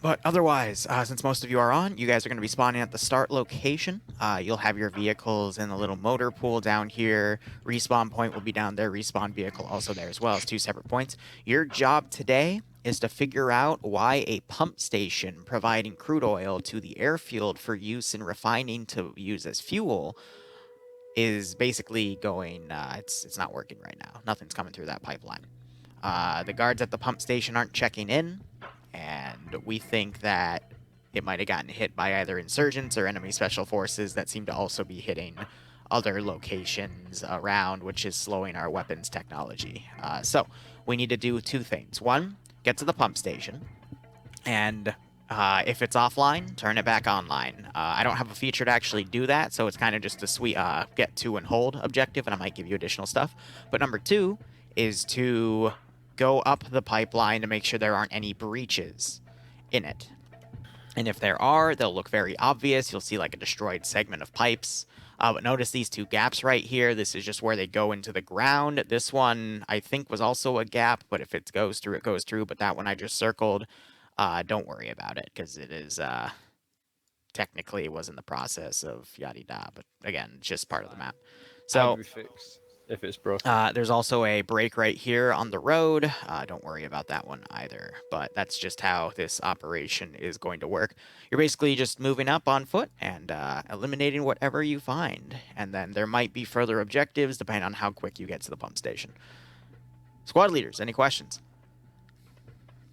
But otherwise, since most of you are on, you guys are going to be spawning at the start location. You'll have your vehicles in the little motor pool down here. Respawn point will be down there. Respawn vehicle also there as well as 2 separate points. Your job today is to figure out why a pump station providing crude oil to the airfield for use in refining to use as fuel is basically going, it's not working right now. Nothing's coming through that pipeline. The guards at the pump station aren't checking in, and we think that it might have gotten hit by either insurgents or enemy special forces that seem to also be hitting other locations around, which is slowing our weapons technology. So we need to do 2 things. 1, get to the pump station, and if it's offline, turn it back online. I don't have a feature to actually do that, so it's kind of just a sweet get to and hold objective, and I might give you additional stuff. But number 2 is to go up the pipeline to make sure there aren't any breaches in it. And if there are, they'll look very obvious. You'll see like a destroyed segment of pipes. But notice these 2 gaps right here. This is just where they go into the ground. This one, I think, was also a gap, but if it goes through, it goes through. But that one I just circled. Don't worry about it, because it is, technically it was in the process of yada-da. But again, it's just part of the map. So if it's broken. there's also a break right here on the road. Don't worry about that one either. But that's just how this operation is going to work. You're basically just moving up on foot and eliminating whatever you find. And then there might be further objectives depending on how quick you get to the pump station. Squad leaders, any questions?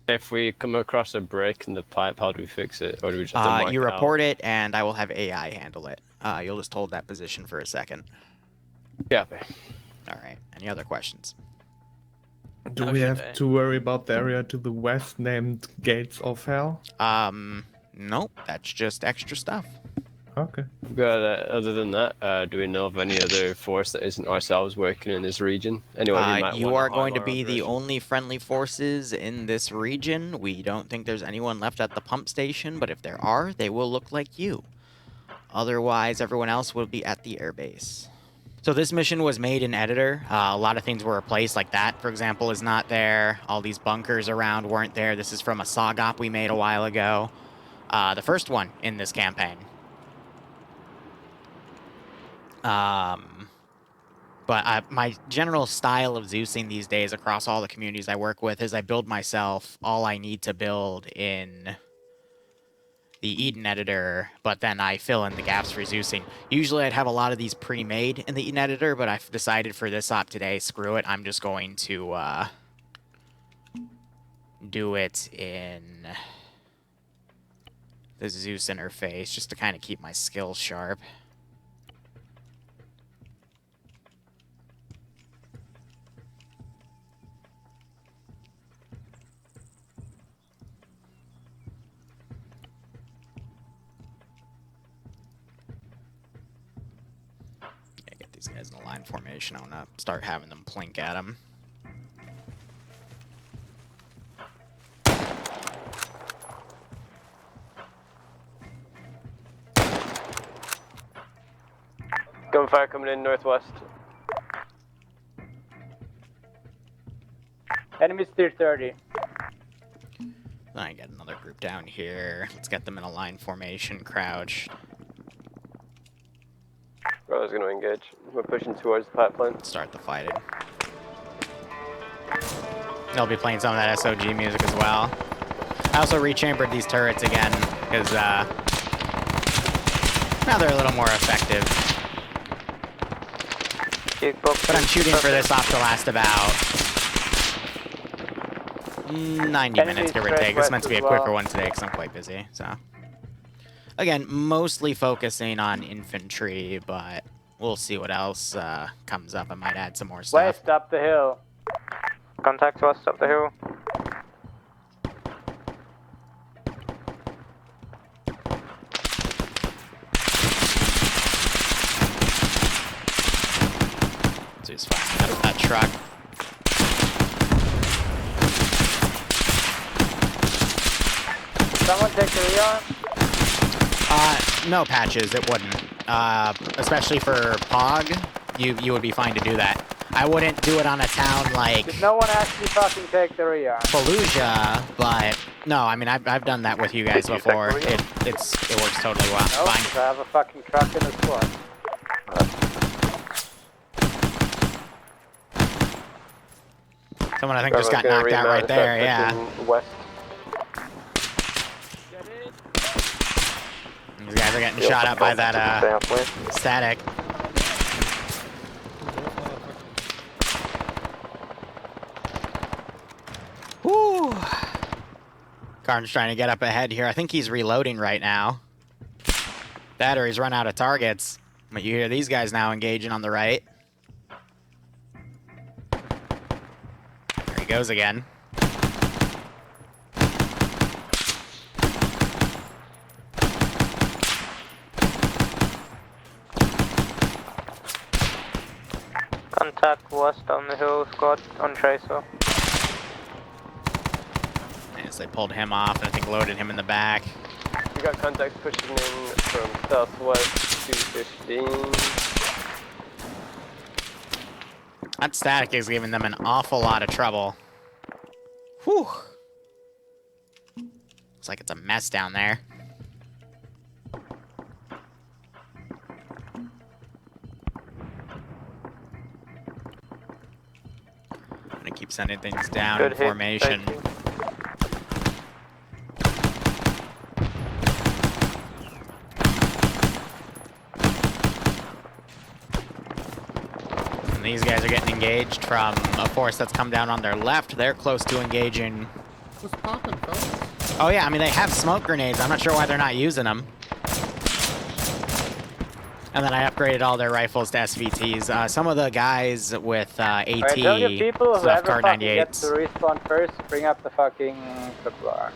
If we come across a break in the pipe, how do we fix it? Or do we just have to mark You it out? report it, and I will have AI handle it. You'll just hold that position for a second. Yeah. All right. Any other questions? Do we have to worry about the area to the west named Gates of Hell? Nope. That's just extra stuff. Okay. But other than that, do we know of any other force that isn't ourselves working in this region? Anyway, You are going to be the only friendly forces in this region. We don't think there's anyone left at the pump station, but if there are, they will look like you. Otherwise, everyone else will be at the airbase. So this mission was made in editor. A lot of things were replaced, like that, for example, is not there. All these bunkers around weren't there. This is from a SOG op we made a while ago. The first one in this campaign. But my general style of Zeusing these days across all the communities I work with is I build myself all I need to build in the Eden editor, but then I fill in the gaps for Zeusing. Usually I'd have a lot of these pre-made in the Eden editor, but I've decided for this op today, screw it, I'm just going to do it in the Zeus interface just to kind of keep my skills sharp. These guys in a line formation. I want to start having them plink at them. Gunfire coming in northwest. Enemies tier 30. I get another group down here. Let's get them in a line formation, crouch. Brother's gonna engage. We're pushing towards the pipeline. Start the fighting. They'll be playing some of that SOG music as well. I also rechambered these turrets again, because now they're a little more effective. But I'm shooting for this off to last about 90 minutes, give or take. This is meant to be a quicker one today because I'm quite busy, so. Again, mostly focusing on infantry, but we'll see what else comes up. I might add some more stuff. West up the hill. Contact west up the hill. Zeus firing out that truck. Someone take the rearm? No patches, it wouldn't. Especially for POG, you would be fine to do that. I wouldn't do it on a town like Did no one actually fucking take the rear? Fallujah, but no, I mean I've done that with you guys before. It works totally well. No, Fine. 'cause I have a fucking truck in the squad. Someone I think just got knocked out right there. Yeah. West. These guys are getting shot up by that static. Whew. Karn's trying to get up ahead here. I think he's reloading right now. That or he's run out of targets. But you hear these guys now engaging on the right. There he goes again. Contact west on the hill, squad on Tracer. As they pulled him off and I think loaded him in the back. We got contacts pushing in from southwest 215. That static is giving them an awful lot of trouble. Whew. Looks like it's a mess down there. I'm gonna keep sending things down in formation. And these guys are getting engaged from a force that's come down on their left. They're close to engaging. What's poppin', fellas? Oh yeah, I mean they have smoke grenades. I'm not sure why they're not using them. And then I upgraded all their rifles to SVTs. Some of the guys with AT Alright, tell your people still have whoever Kar fucking gets to 98s. respawn first, bring up the fucking bar.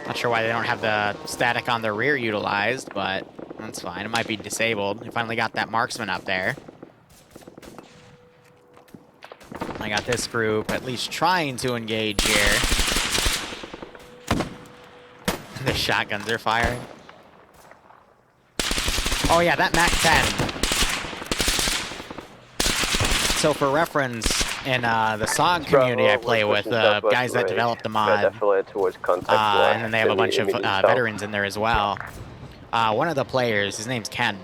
Not sure why they don't have the static on the rear utilized, but that's fine. It might be disabled. We finally got that marksman up there. I got this group at least trying to engage here. The shotguns are firing. Oh yeah, that MAC-10. So for reference, in the SOG community I play with, the guys that developed the mod, and then they have a bunch of veterans in there as well. One of the players, his name's Ken,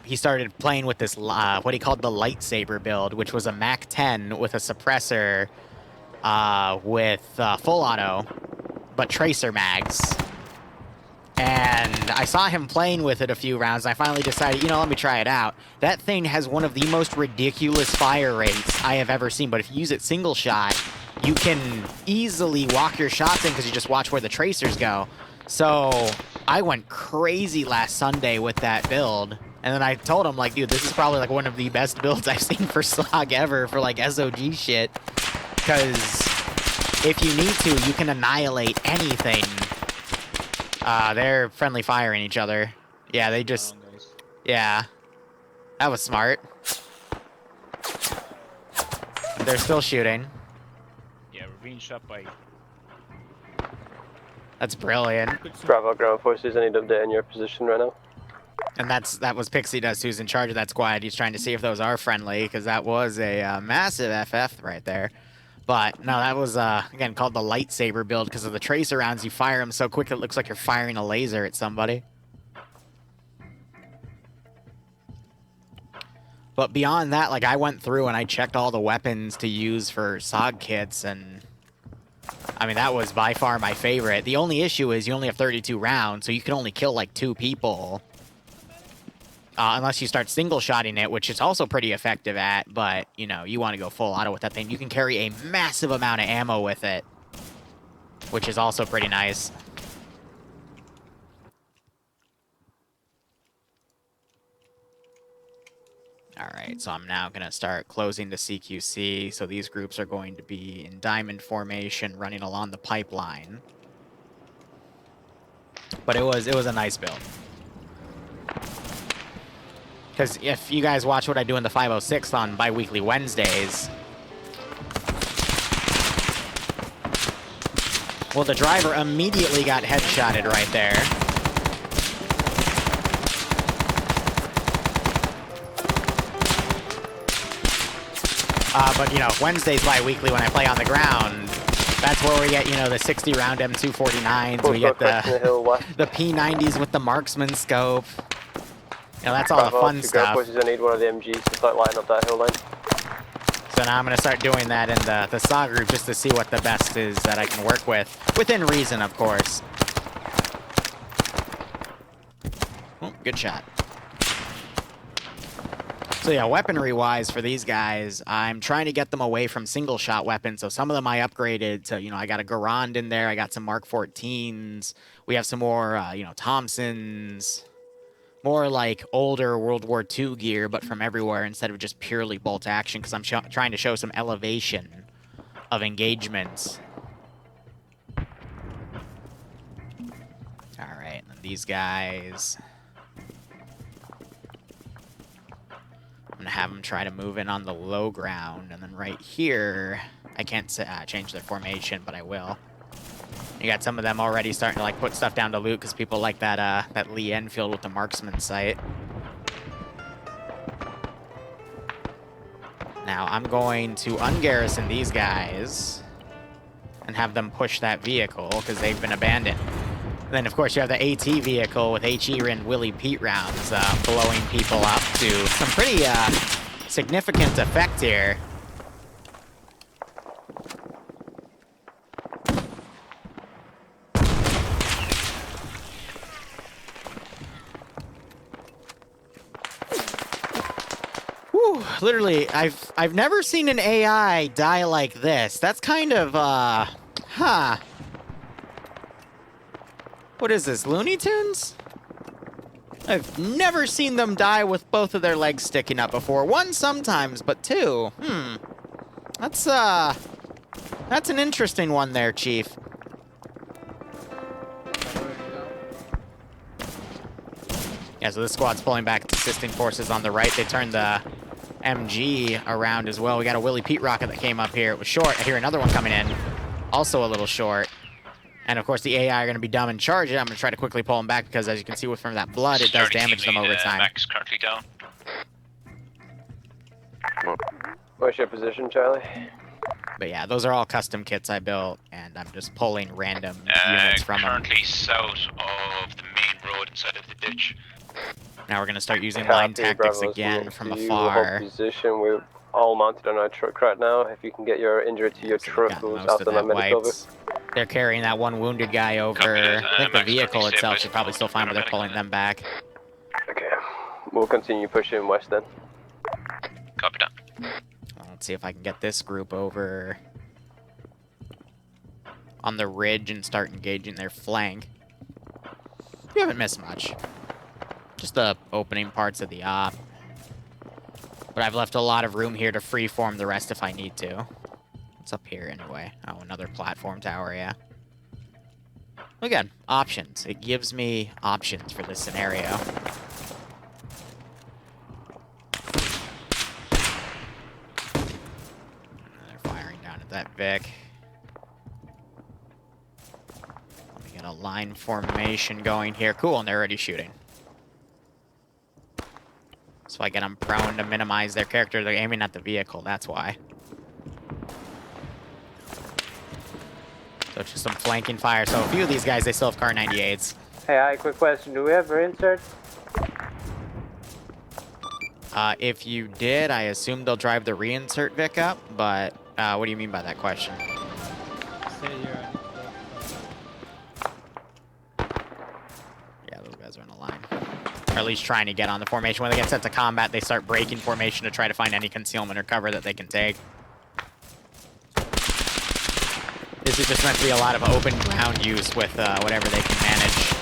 he started playing with this, what he called the lightsaber build, which was a MAC-10 with a suppressor with full auto, but tracer mags. And I saw him playing with it a few rounds, and I finally decided, you know, let me try it out. That thing has one of the most ridiculous fire rates I have ever seen, but if you use it single shot, you can easily walk your shots in because you just watch where the tracers go. So I went crazy last Sunday with that build, and then I told him, like, dude, this is probably like one of the best builds I've seen for SOG ever for like SOG shit, because if you need to, you can annihilate anything. They're friendly firing each other. Yeah, they just... Yeah. That was smart. They're still shooting. Yeah, we're being shot by... That's brilliant. Bravo ground forces, I need to update on your position right now. And that was Pixie Dust, who's in charge of that squad. He's trying to see if those are friendly, because that was a massive FF right there. But, no, that was, again, called the lightsaber build, because of the tracer rounds. You fire them so quick it looks like you're firing a laser at somebody. But beyond that, like, I went through and I checked all the weapons to use for SOG kits, and... I mean, that was by far my favorite. The only issue is you only have 32 rounds, so you can only kill, like, 2 people. Unless you start single-shotting it, which it's also pretty effective at, but, you know, you want to go full auto with that thing. You can carry a massive amount of ammo with it, which is also pretty nice. Alright, so I'm now going to start closing the CQC, so these groups are going to be in diamond formation running along the pipeline. But it was a nice build. Because if you guys watch what I do in the 506 on bi-weekly Wednesdays... Well, the driver immediately got headshotted right there. But, you know, Wednesdays bi-weekly when I play on the ground, that's where we get, you know, the 60-round M249s, we get the P90s with the marksman scope. You know, that's all the fun stuff. I need one of the MGs to start lighting up that hill line. So now I'm going to start doing that in the SAW group just to see what the best is that I can work with. Within reason, of course. Oh, good shot. So yeah, weaponry-wise for these guys, I'm trying to get them away from single-shot weapons. So some of them I upgraded to, you know, I got a Garand in there. I got some Mark 14s. We have some more, you know, Thompsons. More like older World War II gear, but from everywhere instead of just purely bolt action, because I'm trying to show some elevation of engagements. Alright, and these guys... I'm going to have them try to move in on the low ground, and then right here, I can't change their formation, but I will. You got some of them already starting to like put stuff down to loot because people like that Lee Enfield with the marksman sight. Now I'm going to ungarrison these guys and have them push that vehicle because they've been abandoned. And then of course you have the AT vehicle with HE and Willie Pete rounds blowing people up to some pretty significant effect here. Literally, I've never seen an AI die like this. That's kind of, What is this, Looney Tunes? I've never seen them die with both of their legs sticking up before. One sometimes, but two, That's an interesting one there, Chief. Yeah, so this squad's pulling back its assisting forces on the right. They turned the MG around as well. We got a Willie Pete rocket that came up here. It was short. I hear another one coming in. Also a little short. And of course the AI are going to be dumb and charge it. I'm going to try to quickly pull them back because as you can see from that blood, it does damage them over time. Max currently down. What's your position, Charlie? But yeah, those are all custom kits I built, and I'm just pulling random units from them. Currently south of the main road inside of the ditch. Now we're going to start using line tactics again from afar. Position. We're all mounted on our truck right now. If you can get your injury to your truck, who's after that medic over. They're carrying that one wounded guy over. I think the vehicle itself should probably still fine, but they're pulling them back. Okay. We'll continue pushing west then. Copy that. Let's see if I can get this group over on the ridge and start engaging their flank. You haven't missed much. Just the opening parts of the op. But I've left a lot of room here to freeform the rest if I need to. What's up here anyway? Oh, another platform tower, yeah. Again, options. It gives me options for this scenario. They're firing down at that Vic. Let me get a line formation going here. Cool, and they're already shooting. So I get them prone to minimize their character. They're aiming at the vehicle, that's why. So it's just some flanking fire. So a few of these guys, they still have Car 98s. Hey, hi, quick question. Do we have reinsert? If you did, I assume they'll drive the reinsert Vic up, but what do you mean by that question? Yeah, those guys are in a line. Or at least trying to get on the formation. When they get set to combat, they start breaking formation to try to find any concealment or cover that they can take. This is just meant to be a lot of open ground use with whatever they can manage.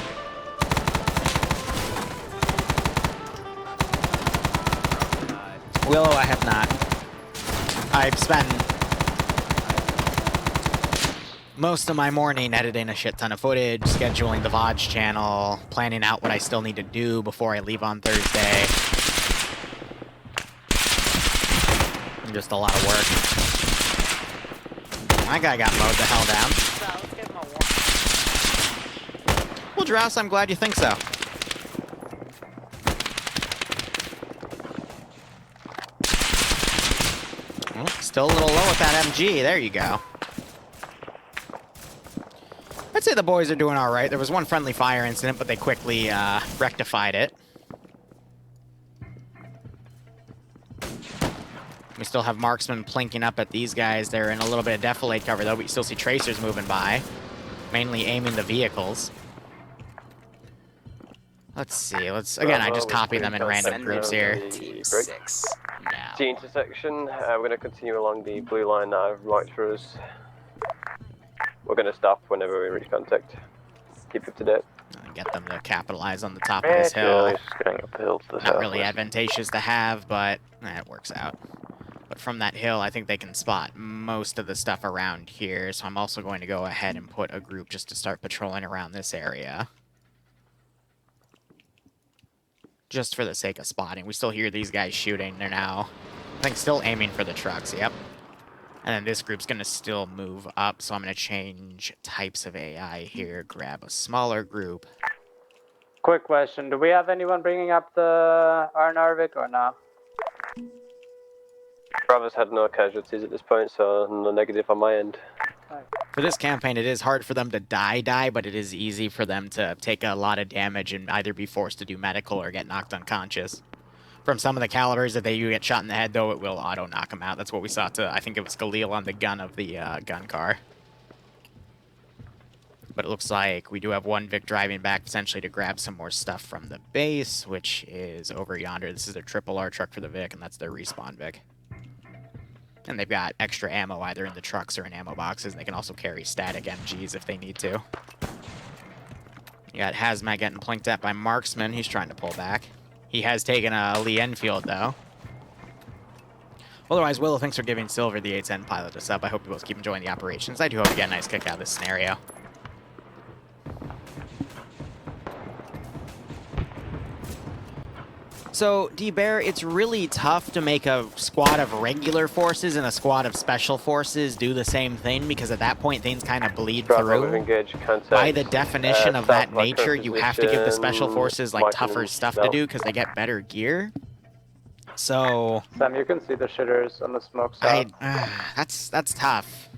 Willow, I have not. I've spent most of my morning editing a shit ton of footage, scheduling the VOD channel, planning out what I still need to do before I leave on Thursday. Just a lot of work. My guy got mowed the hell down. Well, Drouse, I'm glad you think so. Oh, still a little low with that MG. There you go. I'd say the boys are doing all right. There was one friendly fire incident, but they quickly rectified it. We still have marksmen plinking up at these guys. They're in a little bit of defilade cover, though, but you still see tracers moving by, mainly aiming the vehicles. Let's see. Again, I just copy them in random groups here. Team 6. T intersection. We're going to continue along the blue line that I've marked for us. We're going to stop whenever we reach contact. Keep up to date. Get them to capitalize on the top of this hill. Not really advantageous to have, but it works out. But from that hill, I think they can spot most of the stuff around here, so I'm also going to go ahead and put a group just to start patrolling around this area. Just for the sake of spotting. We still hear these guys shooting. They're now, I think, still aiming for the trucks, yep. And then this group's going to still move up, so I'm going to change types of AI here, grab a smaller group. Quick question, do we have anyone bringing up the Arnarvik or no? Bravo's had no casualties at this point, so no negative on my end. For this campaign, it is hard for them to die, but it is easy for them to take a lot of damage and either be forced to do medical or get knocked unconscious. From some of the calibers, if they do get shot in the head, though, it will auto-knock them out. That's what we saw to, I think it was Khalil on the gun of the gun car. But it looks like we do have one Vic driving back, potentially to grab some more stuff from the base, which is over yonder. This is their triple R truck for the Vic, and that's their respawn Vic. And they've got extra ammo either in the trucks or in ammo boxes, and they can also carry static MGs if they need to. You got Hazmat getting plinked at by Marksman. He's trying to pull back. He has taken a Lee Enfield, though. Otherwise, Willow, thanks for giving Silver the 810 pilot us up. I hope you both keep enjoying the operations. I do hope you get a nice kick out of this scenario. So, D-Bear, it's really tough to make a squad of regular forces and a squad of special forces do the same thing, because at that point things kind of bleed through. By the definition of that nature, you have to give the special forces like tougher stuff to do because they get better gear. So... Sam, you can see the shitters on the smoke side. That's tough.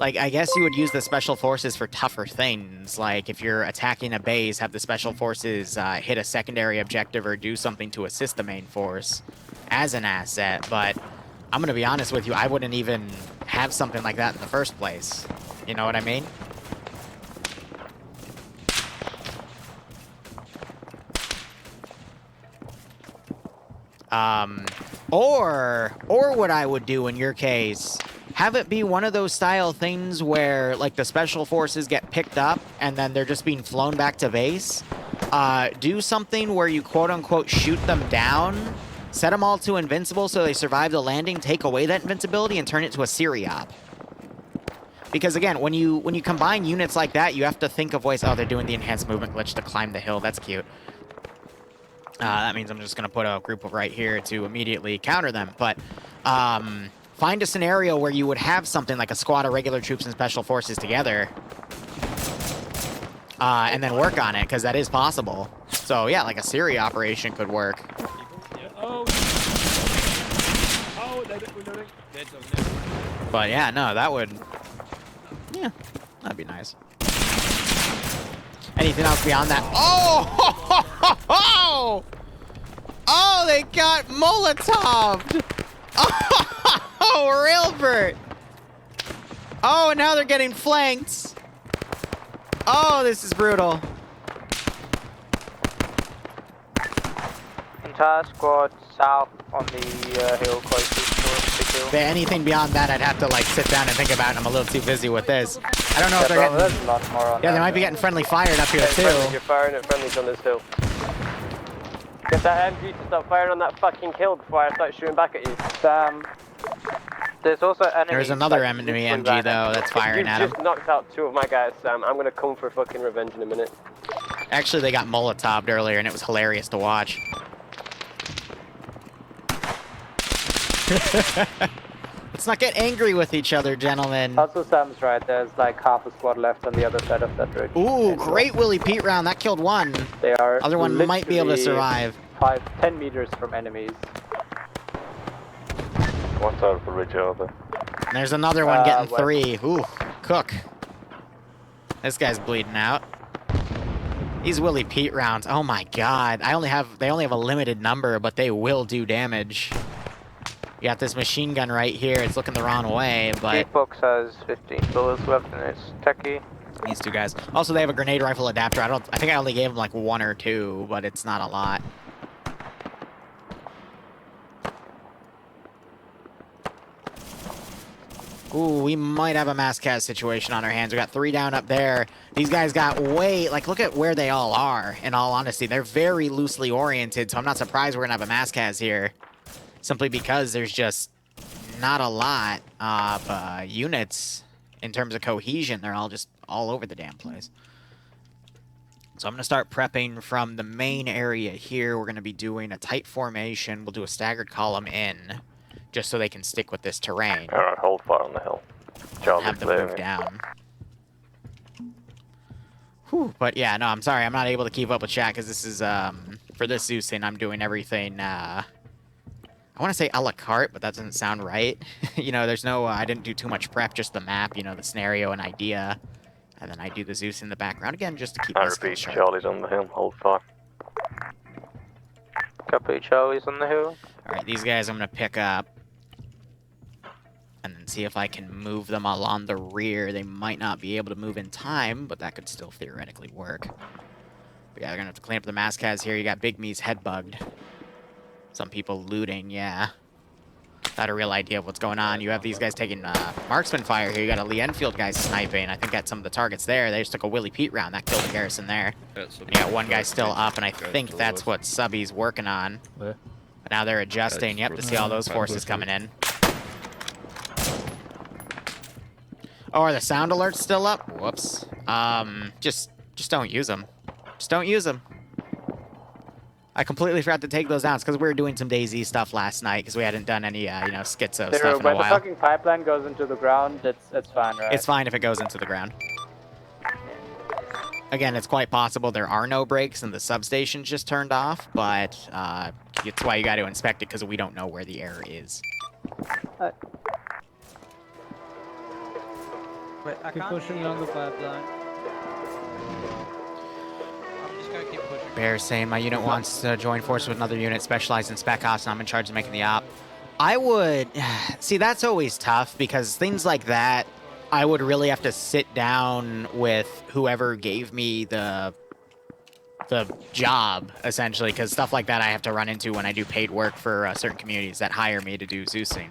Like, I guess you would use the special forces for tougher things. Like, if you're attacking a base, have the special forces hit a secondary objective or do something to assist the main force as an asset. But I'm going to be honest with you, I wouldn't even have something like that in the first place. You know what I mean? Or what I would do in your case, have it be one of those style things where, like, the special forces get picked up and then they're just being flown back to base. Do something where you quote-unquote shoot them down, set them all to invincible so they survive the landing, take away that invincibility, and turn it to a Syriop. Because, again, when you combine units like that, you have to think of ways... Oh, they're doing the enhanced movement glitch to climb the hill. That's cute. That means I'm just going to put a group right here to immediately counter them. But find a scenario where you would have something like a squad of regular troops and special forces together. And then work on it, because that is possible. So, yeah, like a Syria operation could work. But, yeah, no, that would... Yeah, that'd be nice. Anything else beyond that? Oh! Oh, they got Molotov'd! Oh, Railbert! Oh, and now they're getting flanked! Oh, this is brutal. Entire squad south on the hill closest to the hill. Anything beyond that, I'd have to like sit down and think about. I'm a little too busy with this. I don't know if they're getting... There's a lot more on Yeah, they might be getting friendly fired up here too. You're firing at friendlies on this hill. Get that MG to stop firing on that fucking hill before I start shooting back at you. There's also enemies. There's another enemy MG though that's firing at him. You just knocked out 2 of my guys, Sam. I'm gonna come for fucking revenge in a minute. Actually, they got Molotov'd earlier, and it was hilarious to watch. Let's not get angry with each other, gentlemen. Also, Sam's right. There's like half a squad left on the other side of that ridge. Ooh, great Willie Pete round. That killed one. They are. Other one might be able to survive. 10 meters from enemies. What side of the ridge are they? And there's another one getting west. 3. Ooh, cook. This guy's bleeding out. These Willie Pete rounds, oh my god. They only have a limited number, but they will do damage. You got this machine gun right here. It's looking the wrong way, but Beatbox has 15 bullets left in its techie. these two guys. Also, they have a grenade rifle adapter. I think I only gave them like 1 or 2, but it's not a lot. Ooh, we might have a mass cast situation on our hands. We got 3 down up there. These guys got look at where they all are, in all honesty. They're very loosely oriented, so I'm not surprised we're gonna have a mass cast here. Simply because there's just not a lot of units in terms of cohesion. They're all just all over the damn place. So I'm gonna start prepping from the main area here. We're gonna be doing a tight formation. We'll do a staggered column in, just so they can stick with this terrain. Alright, hold fire on the hill. Have them move down. Whew, but yeah, no, I'm sorry. I'm not able to keep up with chat because this is, for this Zeus thing, I'm doing everything, I want to say a la carte, but that doesn't sound right. You know, there's no, I didn't do too much prep, just the map, you know, the scenario and idea. And then I do the Zeus in the background again, just to keep my skills sharp. Charlie's on the hill, hold fire. Copy, Charlie's on the hill. Alright, these guys I'm going to pick up. And then see if I can move them along the rear. They might not be able to move in time, but that could still theoretically work. But yeah, they're going to have to clean up the mass cats here. You got Big Me's head bugged. Some people looting, yeah. Not a real idea of what's going on. You have these guys taking marksman fire here. You got a Lee Enfield guy sniping. I think at some of the targets there. They just took a Willie Pete round. That killed the garrison there. And you got one guy still up, and I think that's what Subby's working on. But now they're adjusting. Yep, to see all those forces coming in. Oh, are the sound alerts still up? Whoops. Just don't use them. Just don't use them. I completely forgot to take those down. It's because we were doing some DayZ stuff last night because we hadn't done any, you know, schizo stuff in a When the while. fucking pipeline goes into the ground, it's fine, right? It's fine if it goes into the ground. Again, it's quite possible there are no breaks and the substation's just turned off, but it's why you got to inspect it because we don't know where the error is. Wait, Keep pushing along the pipeline. I'm just gonna keep pushing. Bear saying my unit wants to join forces with another unit specialized in spec ops and I'm in charge of making the op. I would... See, that's always tough because things like that, I would really have to sit down with whoever gave me the job, essentially, because stuff like that I have to run into when I do paid work for certain communities that hire me to do Zeusing.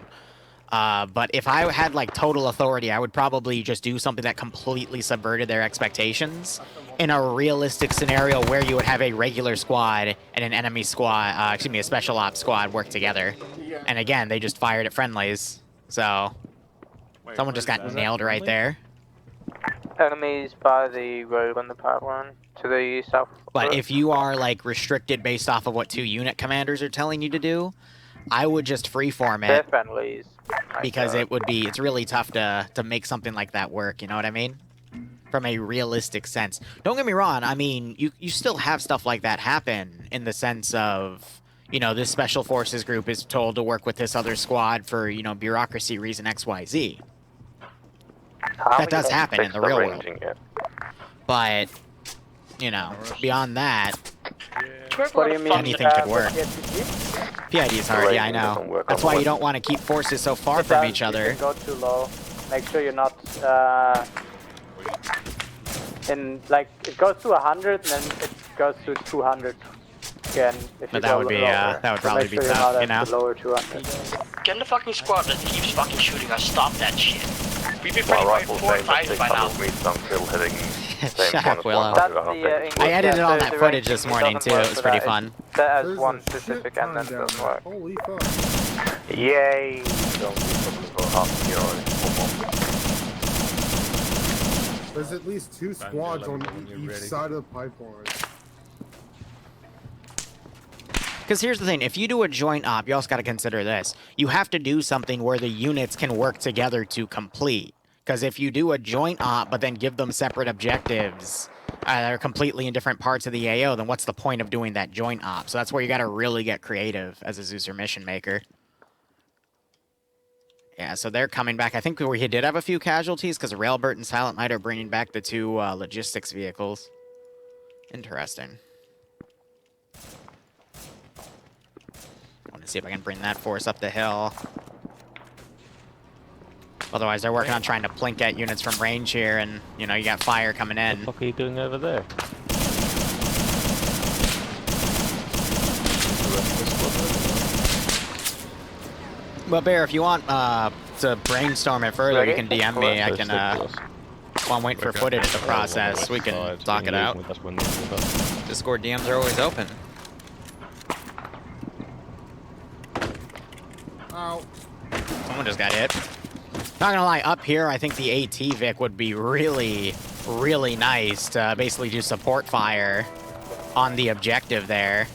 But if I had, like, total authority, I would probably just do something that completely subverted their expectations in a realistic scenario where you would have a regular squad and an enemy squad, excuse me, a special ops squad work together. And again, they just fired at friendlies, so someone just got nailed right there. Enemies by the road on the pipeline to the south. But if you are, like, restricted based off of what 2 unit commanders are telling you to do, I would just freeform They're it. friendlies. Because it's really tough to make something like that work, you know what I mean? From a realistic sense. Don't get me wrong, I mean, you still have stuff like that happen in the sense of, you know, this special forces group is told to work with this other squad for, you know, bureaucracy reason XYZ. That does happen in the real world. But, you know, beyond that, What do you mean? anything could work. PID is hard, yeah, I know. That's why you don't want to keep forces so far from each other. Go too low. Make sure you're not in, like, it goes to 100 and then it goes to 200 again. If But you that go would be lower. that would So probably make be sure you're tough, not you know. at the lower 200. Get in the fucking squad that keeps fucking shooting us. Stop that shit. We've been fighting by 4 or 5 by now. Shut up, Willow. That's the English, I edited all that the footage ranking this morning doesn't too. work It was for pretty that. fun. That has There's one a specific shit and then ton it down doesn't there. work. Holy fuck. Yay! There's at least 2 squads on each side of the pipeline. Because here's the thing, if you do a joint op, you also got to consider this. You have to do something where the units can work together to complete. Because if you do a joint op, but then give them separate objectives that are completely in different parts of the AO, then what's the point of doing that joint op? So that's where you got to really get creative as a Zeuser mission maker. Yeah, so they're coming back. I think we did have a few casualties because Railbird and Silent Knight are bringing back the 2 logistics vehicles. Interesting. I want to see if I can bring that force up the hill. Otherwise, they're working on trying to plink at units from range here, and, you know, you got fire coming in. What are you doing over there? Well, Bear, if you want to brainstorm it further, you can DM me. I can, while I'm waiting for footage to process, we can talk it out. Discord DMs are always open. Ow. Someone just got hit. Not gonna lie, up here, I think the AT Vic would be really, really nice to basically do support fire on the objective there.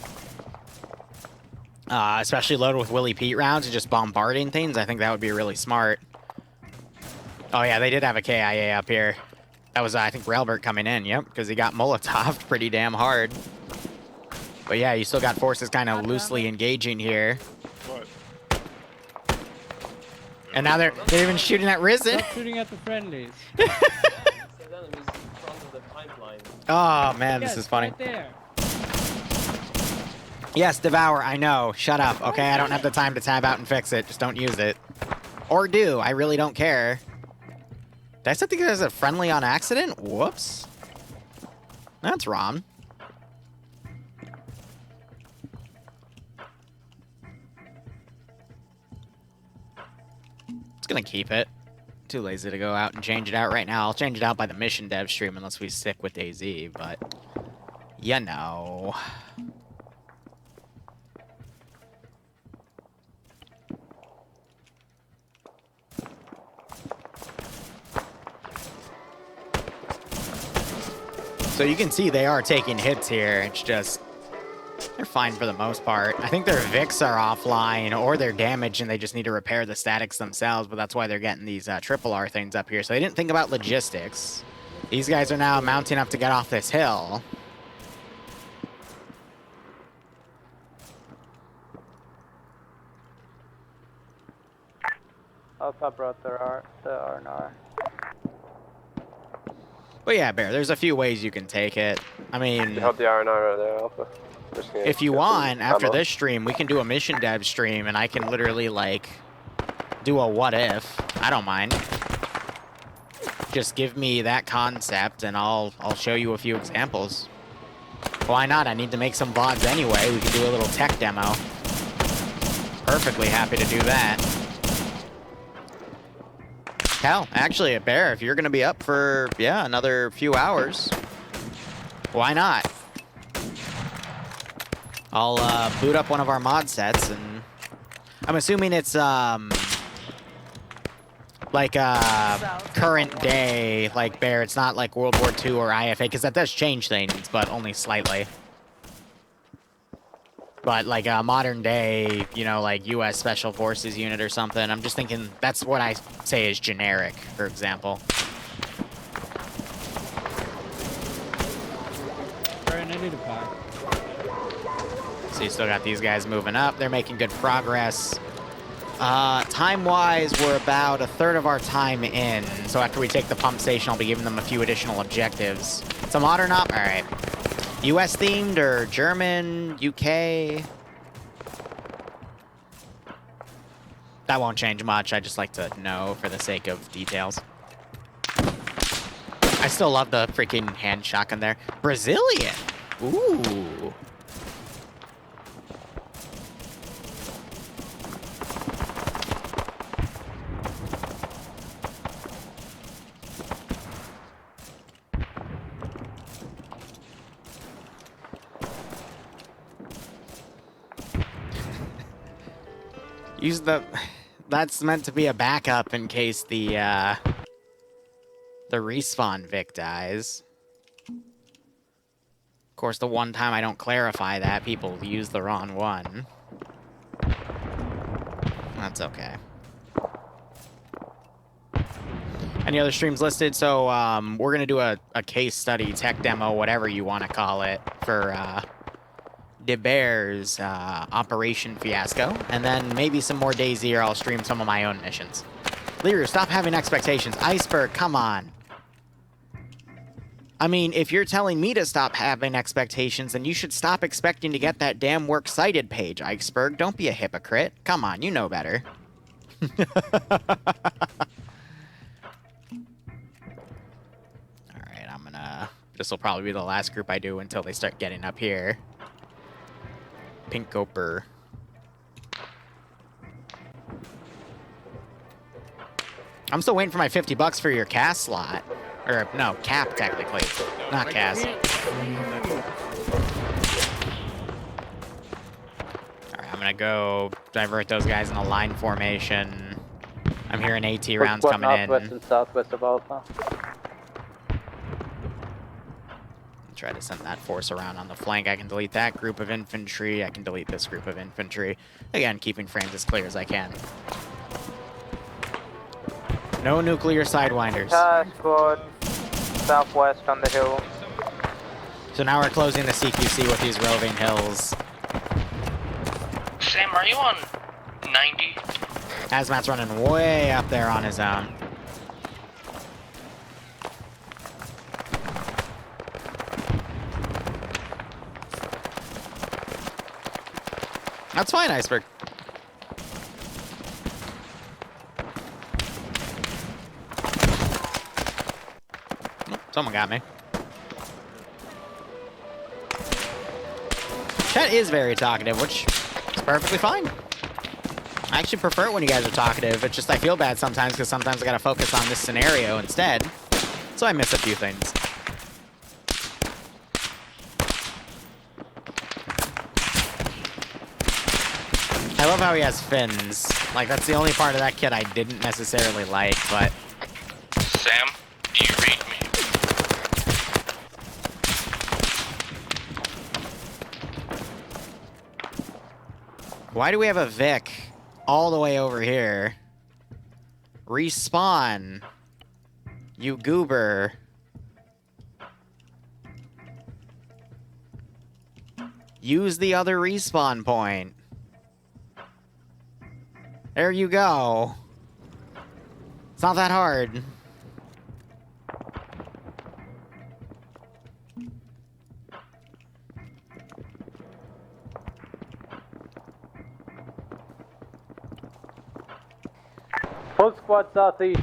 Especially loaded with Willie Pete rounds and just bombarding things. I think that would be really smart. Oh yeah, they did have a KIA up here. That was, I think, Railbert coming in, yep, because he got Molotov'd pretty damn hard. But yeah, you still got forces kind of loosely engaging here. And now they're even shooting at Risen. Stop shooting at the friendlies. Oh man, this is funny. Right there. Yes, Devour, I know. Shut up, okay? I don't have the time to tab out and fix it. Just don't use it. Or do. I really don't care. Did I set the guy as a friendly on accident? Whoops. That's wrong. Just gonna keep it. Too lazy to go out and change it out right now. I'll change it out by the mission dev stream unless we stick with AZ, but... you know... So you can see they are taking hits here. It's just, they're fine for the most part. I think their Vics are offline or they're damaged and they just need to repair the statics themselves, but that's why they're getting these triple R things up here. So they didn't think about logistics. These guys are now mounting up to get off this hill. Alpha brought the R&R. But yeah, Bear, there's a few ways you can take it. I mean... Help the R&R there, Alpha. If you want, after this stream, we can do a mission dev stream, and I can literally, like, do a what if. I don't mind. Just give me that concept, and I'll show you a few examples. Why not? I need to make some VODs anyway. We can do a little tech demo. Perfectly happy to do that. Hell, actually, Bear, if you're going to be up for, yeah, another few hours, why not? I'll boot up one of our mod sets, and I'm assuming it's, like, current day, like, Bear. It's not like World War II or IFA, because that does change things, but only slightly. But, like, a modern day, you know, like, U.S. Special Forces unit or something. I'm just thinking that's what I say is generic, for example. Alright, I need a pack. So you still got these guys moving up. They're making good progress. Time-wise, we're about a third of our time in. So after we take the pump station, I'll be giving them a few additional objectives. It's a modern op? All right. US themed or German, UK? That won't change much. I just like to know for the sake of details. I still love the freaking hand shotgun there. Brazilian. Ooh. Use the... That's meant to be a backup in case the respawn Vic dies. Of course, the one time I don't clarify that, people use the wrong one. That's okay. Any other streams listed? So, we're gonna do a case study, tech demo, whatever you want to call it, for, De Bear's Operation Fiasco, and then maybe some more DayZ, or I'll stream some of my own missions. Liru, stop having expectations. Iceberg, come on. I mean, if you're telling me to stop having expectations, then you should stop expecting to get that damn works cited page, Iceberg. Don't be a hypocrite. Come on, you know better. Alright, I'm gonna... This will probably be the last group I do until they start getting up here. Pink Gopher. I'm still waiting for my $50 for your cast slot. Or, no, cap, technically. Not cast. Alright, I'm gonna go divert those guys in a line formation. I'm hearing AT rounds coming in. Northwest and southwest of Alpha. Try to send that force around on the flank. I can delete that group of infantry. I can delete this group of infantry. Again, keeping frames as clear as I can. No nuclear sidewinders. Squad, southwest on the hill. So now we're closing the CQC with these roving hills. Sam, are you on 90? Hazmat's running way up there on his own. That's fine, Iceberg. Someone got me. Chat is very talkative, which is perfectly fine. I actually prefer it when you guys are talkative. It's just I feel bad sometimes because sometimes I gotta focus on this scenario instead. So I miss a few things. I love how he has fins. Like, that's the only part of that kit I didn't necessarily like, but... Sam, do you read me? Why do we have a Vic all the way over here? Respawn. You goober. Use the other respawn point. There you go. It's not that hard. Full squad southeast.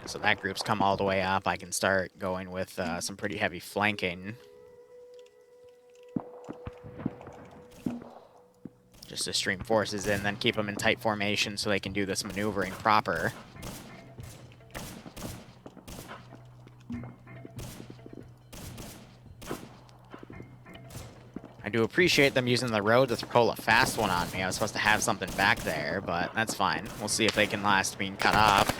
So that group's come all the way up. I can start going with some pretty heavy flanking. Just to stream forces in, then keep them in tight formation so they can do this maneuvering proper. I do appreciate them using the road to pull a fast one on me. I was supposed to have something back there, but that's fine. We'll see if they can last being cut off.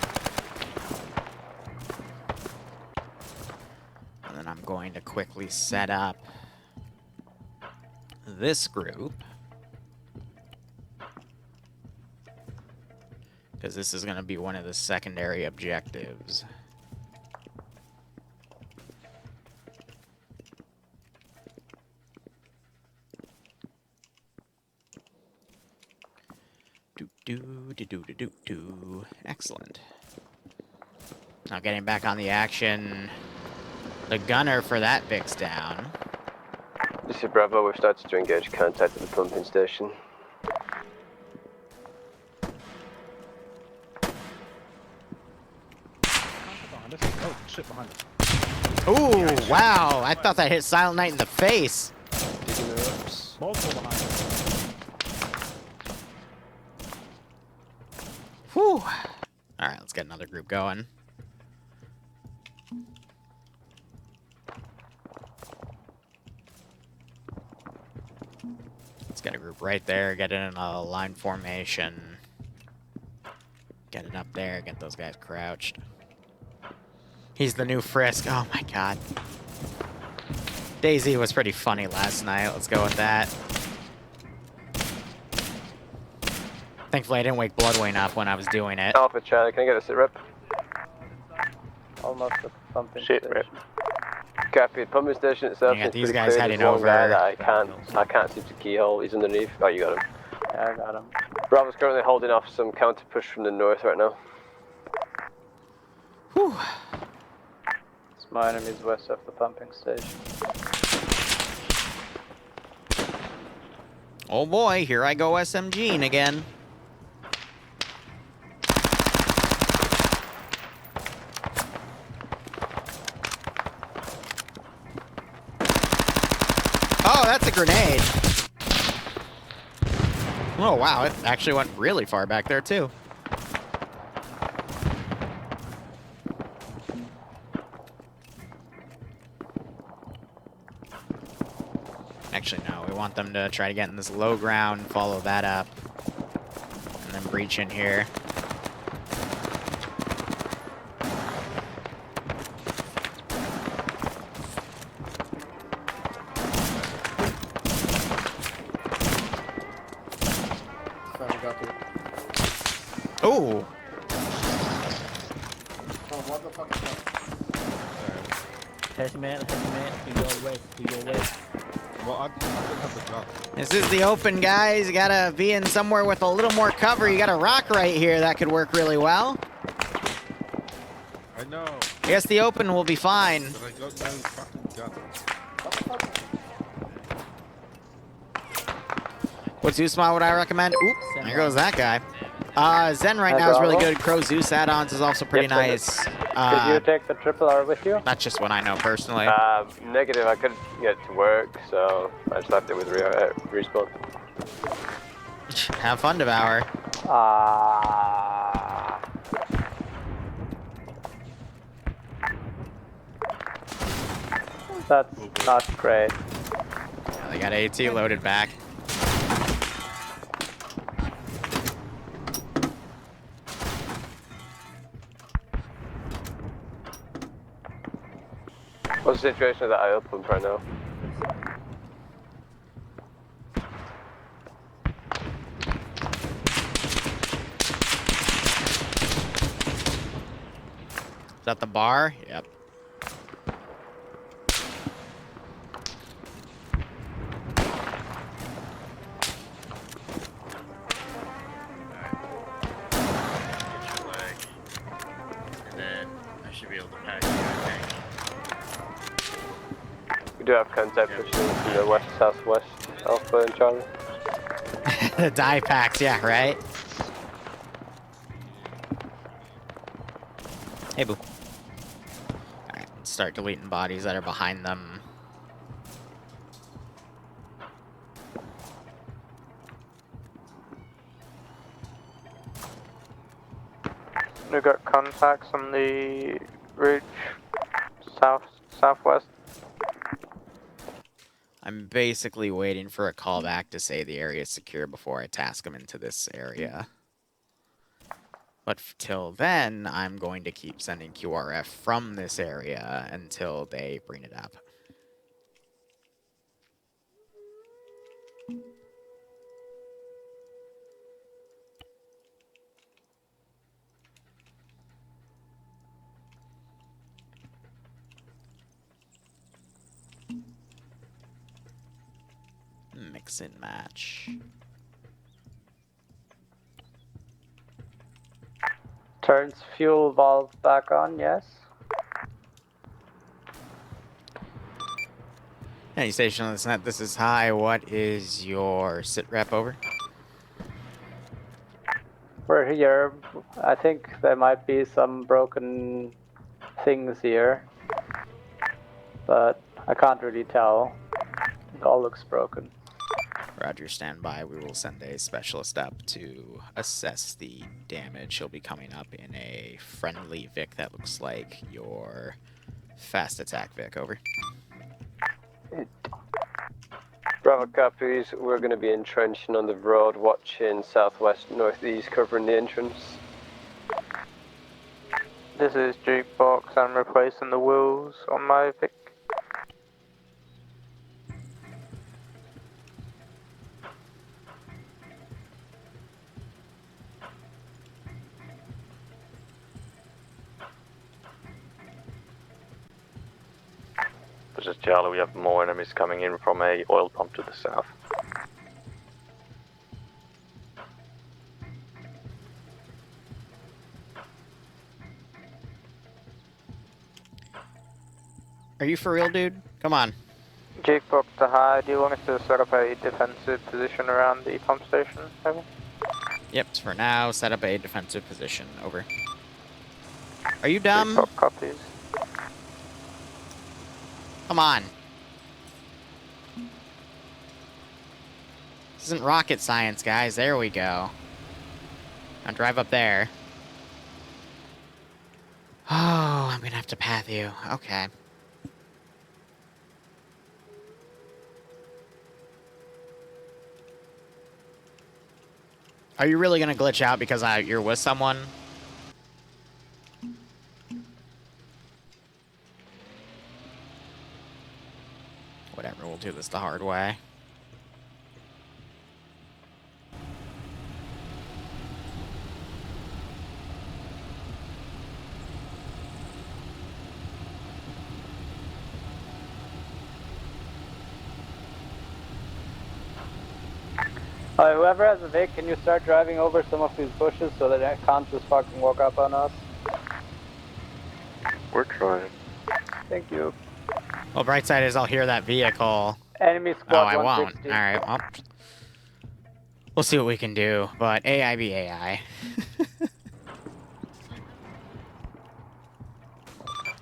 And then I'm going to quickly set up this group. Because this is going to be one of the secondary objectives. Excellent. Now getting back on the action. The gunner for that Vic's down. This is Bravo, we've started to engage contact at the pumping station. Oh, shit behind us. Ooh, wow. I thought that hit Silent Night in the face. Multiple behind us. Whew. Alright, let's get another group going. Let's get a group right there, get it in a line formation. Get it up there, get those guys crouched. He's the new Frisk. Oh my god. DayZ was pretty funny last night. Let's go with that. Thankfully, I didn't wake Bloodwing up when I was doing it. Alpha Charlie, can I get a sit rep? Almost at pumping Shit, station. rep. Copy. Pumping station itself. Yeah, is these pretty guys clear. heading There's one over. guy that I can't see the keyhole. He's underneath. Oh, you got him. Yeah, I got him. Bravo's currently holding off some counter push from the north right now. Whew. It's my enemies west of the pumping station. Oh boy, here I go SMGing again. Oh, that's a grenade. Oh wow, it actually went really far back there too. Actually, no, we want them to try to get in this low ground, follow that up, and then breach in here. Oh! What the fuck is that? Man, we go west, Well, I don't have the gun. This is the open, guys. You gotta be in somewhere with a little more cover. You got a rock right here that could work really well. I know, I guess the open will be fine. but I got no fucking gun. What Zeus mod would I recommend? Oop, there goes that guy. Zen right now is really good. Crow Zeus add-ons is also pretty nice. Did you take the triple R with you? That's just what I know personally. Negative, I couldn't get to work, so I just left it with respawn. Have fun, Devour. That's not great. Yeah, they got AT loaded back. What's the situation with that I opened right now? Is that the bar? Yep. We do have contact pushing from the west, southwest, Alpha and Charlie. The die packs, yeah, right? Hey, boo. Alright, let's start deleting bodies that are behind them. We got contacts on the ridge, southwest. I'm basically waiting for a call back to say the area is secure before I task them into this area. But till then, I'm going to keep sending QRF from this area until they bring it up. Mix and match. Turns fuel valve back on, yes. Any station on this net, this is high. What is your sit rep over? We're here. I think there might be some broken things here, but I can't really tell. It all looks broken. Roger, stand by. We will send a specialist up to assess the damage. He'll be coming up in a friendly Vic that looks like your fast attack Vic. Over. Bravo copies, we're going to be entrenching on the road, watching southwest, northeast, covering the entrance. This is Jukebox. I'm replacing the wheels on my Vic. This is Charlie, we have more enemies coming in from a oil pump to the south. Are you for real, dude? Come on. Jukebox to high, do you want us to set up a defensive position around the pump station? Over? Yep, for now, set up a defensive position. Over. Are you dumb? Jukebox copies. Come on. This isn't rocket science, guys. There we go. Now drive up there. Oh, I'm gonna have to path you. Okay. Are you really gonna glitch out because you're with someone? Whatever, we'll do this the hard way. Whoever has a Vic, can you start driving over some of these bushes so that it can't just fucking walk up on us? We're trying. Thank you. Well, bright side is I'll hear that vehicle. Enemy squad. Oh, I won't. 160. Alright, well. We'll see what we can do, but AI be AI.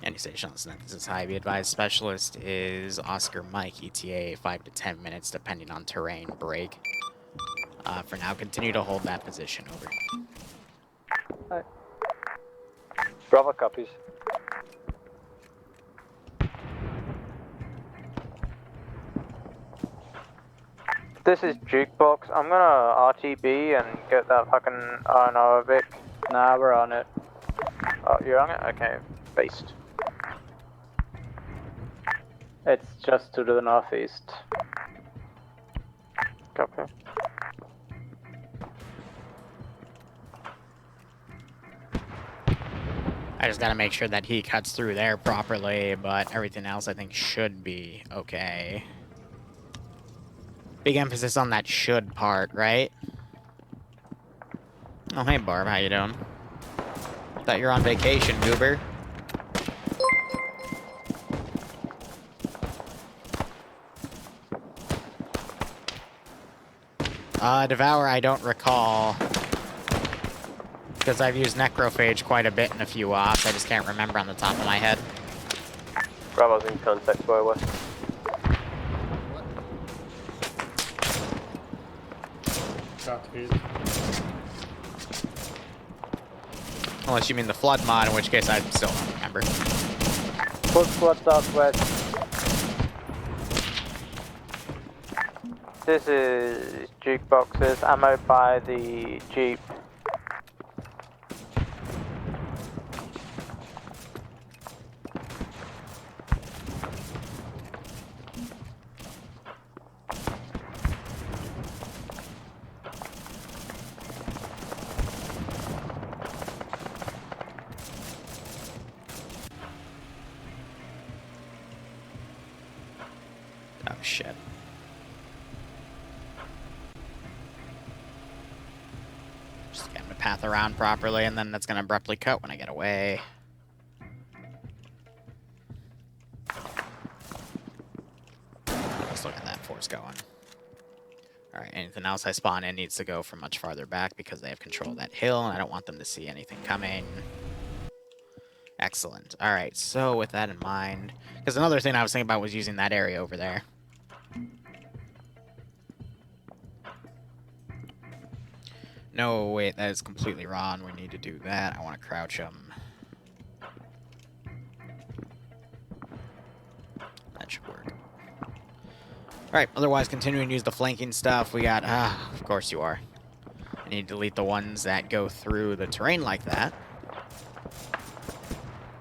Any station on synthesis high, be advised. Specialist is Oscar Mike, ETA 5 to 10 minutes, depending on terrain. Break. For now, continue to hold that position. Over. Hi. Bravo copies. This is Jukebox. I'm gonna RTB and get that fucking RNR Vic. Nah, we're on it. Oh, you're on it? Okay. Based. It's just to the northeast. Copy. I just gotta make sure that he cuts through there properly, but everything else I think should be okay. Big emphasis on that should part, right? Oh, hey, Barb, how you doing? Thought you were on vacation, goober. Devour, I don't recall. Because I've used Necrophage quite a bit in a few ops. I just can't remember on the top of my head. Bravo's in contact by west. Unless you mean the flood mod, in which case I still don't remember. Full squad southwest. This is Jukebox's ammo by the Jeep. Oh, shit. Just get him to path around properly, and then that's going to abruptly cut when I get away. Let's look at that force going. Alright, anything else I spawn in needs to go from much farther back because they have control of that hill, and I don't want them to see anything coming. Excellent. Alright, so with that in mind... Because another thing I was thinking about was using that area over there. No, wait, that is completely wrong. We need to do that. I want to crouch them. That should work. Alright, otherwise continuing to use the flanking stuff. We got... of course you are. I need to delete the ones that go through the terrain like that.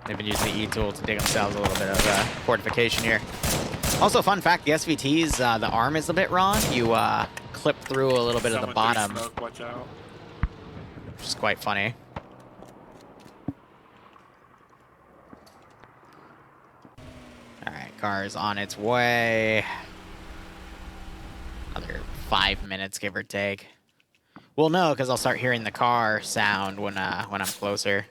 They've been using the E-tool to dig themselves a little bit of fortification here. Also, fun fact, the SVTs, the arm is a bit wrong. You clip through a little bit of the bottom. Smoke, watch out. Which is quite funny. Alright, car is on its way. Another 5 minutes, give or take. Well, no, because I'll start hearing the car sound when I'm closer.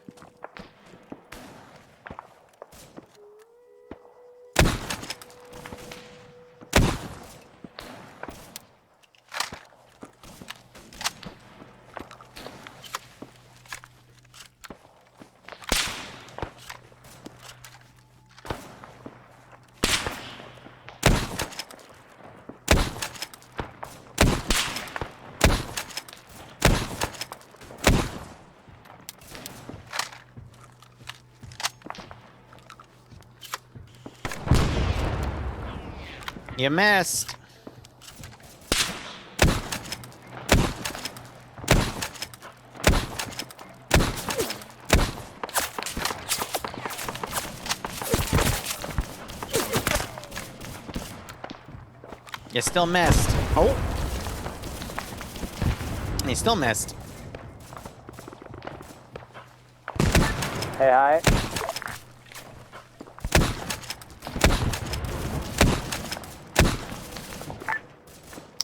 You missed. You still missed. Oh. You still missed. Hey, hi.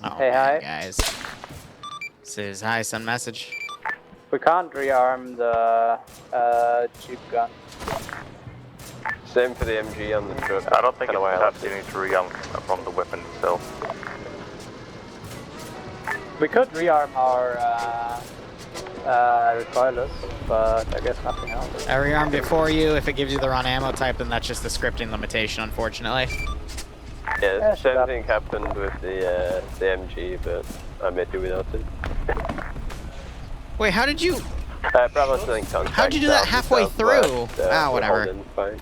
Oh, Hey, man, hi. guys. This is hi, send message. We can't rearm the Jeep gun. Same for the MG on the truck. I don't think it's perhaps you need to re-arm from the weapon itself. We could rearm our recoilless, but I guess nothing else. I rearmed it for you. If it gives you the wrong ammo type, then that's just a scripting limitation, unfortunately. Yeah, same thing happened with the MG, but I made do without it. Wait, how did you... Bravo's still in contact. How'd you do that halfway through? Whatever. Fine.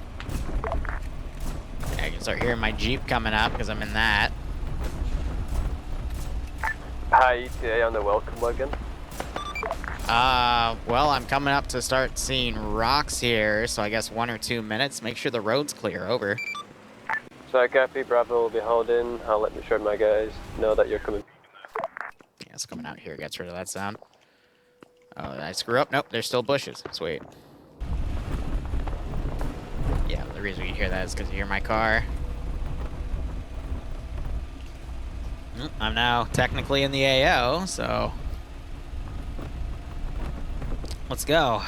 Yeah, I can start hearing my Jeep coming up because I'm in that. Hi, ETA on the welcome wagon. Well, I'm coming up to start seeing rocks here, so I guess 1 or 2 minutes. Make sure the road's clear. Over. So I copy, Bravo will be holding. I'll let me sure my guys know that you're coming. Yeah, it's coming out here. Gets rid of that sound. Oh, did I screw up? Nope, there's still bushes. Sweet. Yeah, the reason you hear that is because you hear my car. I'm now technically in the AO, so... Let's go.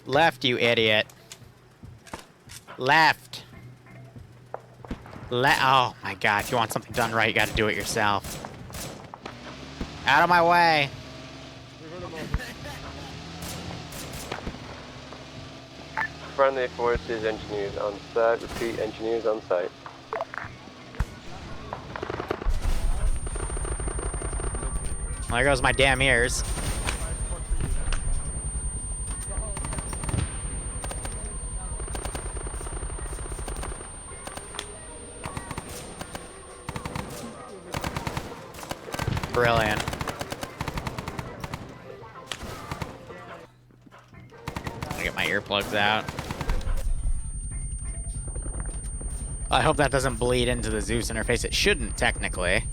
Left, you idiot. Left. Oh my god, if you want something done right, you gotta do it yourself. Out of my way. Friendly forces, engineers on site. Repeat, engineers on site. Well, there goes my damn ears. Brilliant. I get my earplugs out. I hope that doesn't bleed into the Zeus interface. It shouldn't, technically.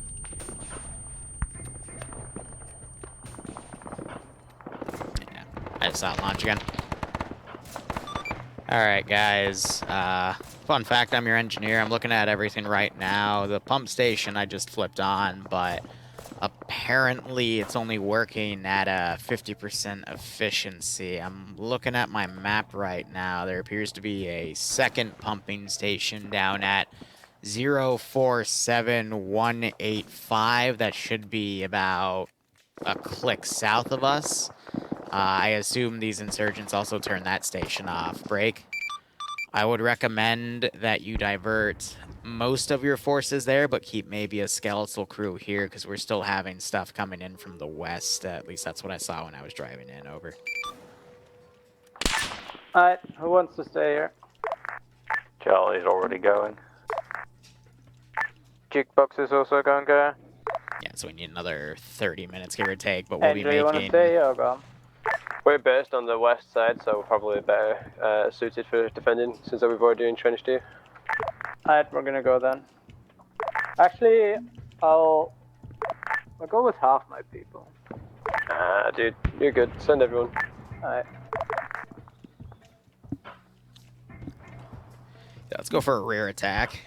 Yeah, I just saw it launch again. Alright, guys. Fun fact, I'm your engineer. I'm looking at everything right now. The pump station I just flipped on, but apparently it's only working at a 50% efficiency. I'm looking at my map right now. There appears to be a second pumping station down at 047185. That should be about a click south of us. I assume these insurgents also turn that station off. Break. I would recommend that you divert most of your forces there, but keep maybe a skeletal crew here, because we're still having stuff coming in from the west. At least that's what I saw when I was driving in. Over. Alright, who wants to stay here? Charlie's already going. Jukebox is also going to go. Yeah, so we need another 30 minutes, give or take, but we'll be Andrew, you want to making... stay here or go? We're based on the west side, so we're probably better suited for defending, since we've already entrenched here. Alright, we're gonna go then. Actually, I'll go with half my people. Dude, you're good. Send everyone. Alright. Yeah, let's go for a rear attack.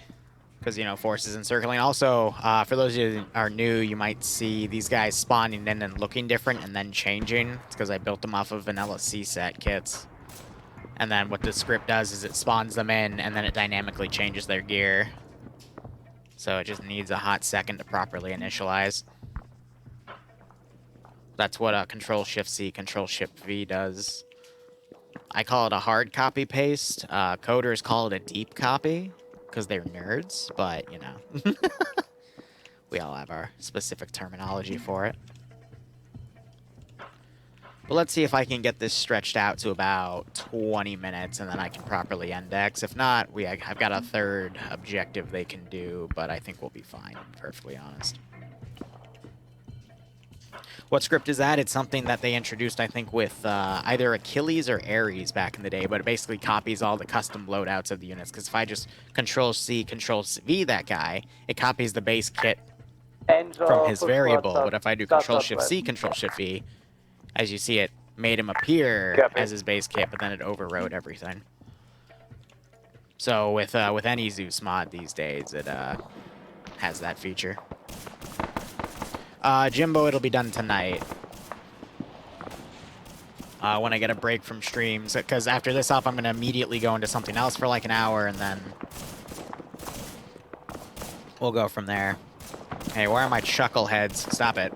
Because, you know, forces encircling. Also, for those of you who are new, you might see these guys spawning in and looking different and then changing. It's because I built them off of vanilla CSAT kits. And then what the script does is it spawns them in, and then it dynamically changes their gear. So it just needs a hot second to properly initialize. That's what Control-Shift-C, Control-Shift-V does. I call it a hard copy paste. Coders call it a deep copy because they're nerds, but you know, we all have our specific terminology for it. But let's see if I can get this stretched out to about 20 minutes, and then I can properly index. If not, I've got a third objective they can do, but I think we'll be fine, to be perfectly honest. What script is that? It's something that they introduced, I think, with either Achilles or Ares back in the day, but it basically copies all the custom loadouts of the units, because if I just Control-C, Control-V that guy, it copies the base kit from his variable, but if I do Control-Shift-C, Control-Shift-V, as you see, it made him appear as his base kit, but then it overrode everything. So with any Zeus mod these days, it has that feature. Jimbo, it'll be done tonight. When I get a break from streams, because after this off, I'm going to immediately go into something else for like an hour, and then we'll go from there. Hey, where are my chuckleheads? Stop it.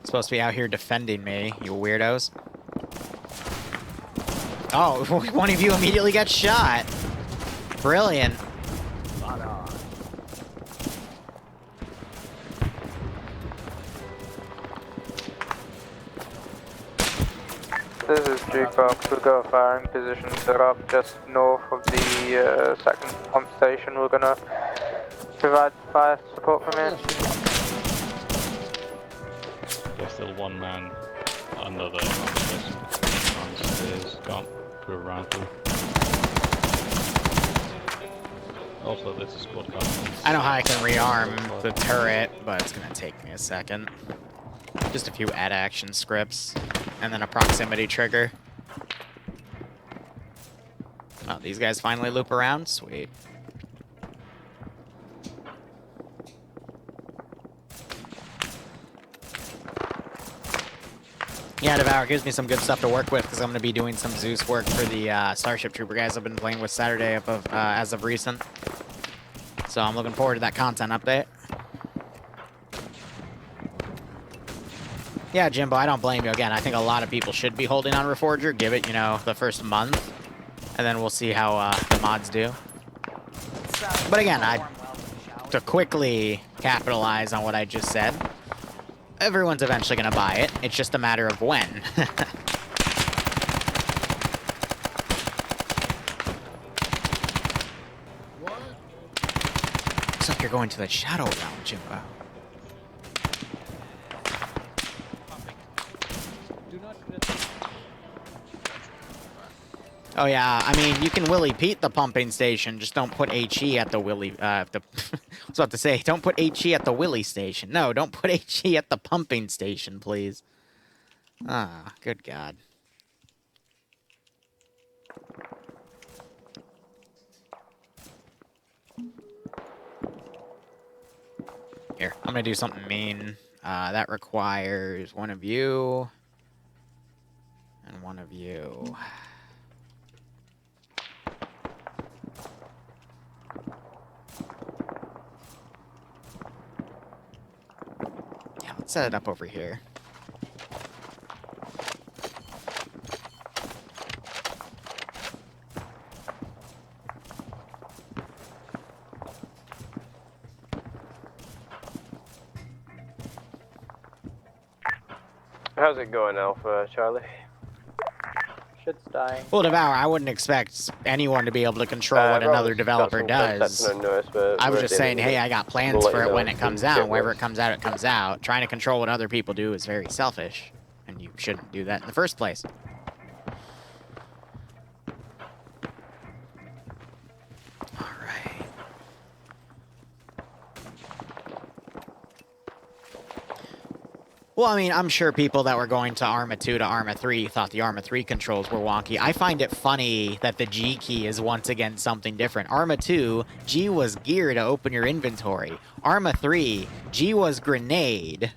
Supposed to be out here defending me, you weirdos. Oh, one of you immediately got shot. Brilliant. This is Jukebox. We've got a firing position set up just north of the second pump station. We're gonna provide fire support from here. There's still one man under the pump station. Can't go around through. Also, this is squad car. I know how I can rearm the turret, but it's gonna take me a second. Just a few add action scripts, and then a proximity trigger. Oh, these guys finally loop around? Sweet. Yeah, Devour gives me some good stuff to work with, because I'm going to be doing some Zeus work for the Starship Trooper guys I've been playing with Saturday as of recent. So I'm looking forward to that content update. Yeah, Jimbo, I don't blame you. Again, I think a lot of people should be holding on Reforger. Give it, you know, the first month, and then we'll see how the mods do. But again, to quickly capitalize on what I just said, everyone's eventually going to buy it. It's just a matter of when. Looks like you're going to the Shadow Realm, Jimbo. Oh yeah, I mean, you can Willy Pete the pumping station, just don't put HE at the Willy, I was about to say, don't put HE at the Willy station. No, don't put HE at the pumping station, please. Ah, good God. Here, I'm gonna do something mean. That requires one of you, and one of you. Set it up over here. How's it going, Alpha, Charlie? Shit's dying. Well, Devour, I wouldn't expect anyone to be able to control what another developer does. I was just saying, hey, I got plans for it when it comes out. Wherever it comes out, it comes out. Trying to control what other people do is very selfish, and you shouldn't do that in the first place. Well, I mean, I'm sure people that were going to Arma 2 to Arma 3 thought the Arma 3 controls were wonky. I find it funny that the G key is once again something different. Arma 2, G was gear to open your inventory. Arma 3, G was grenade.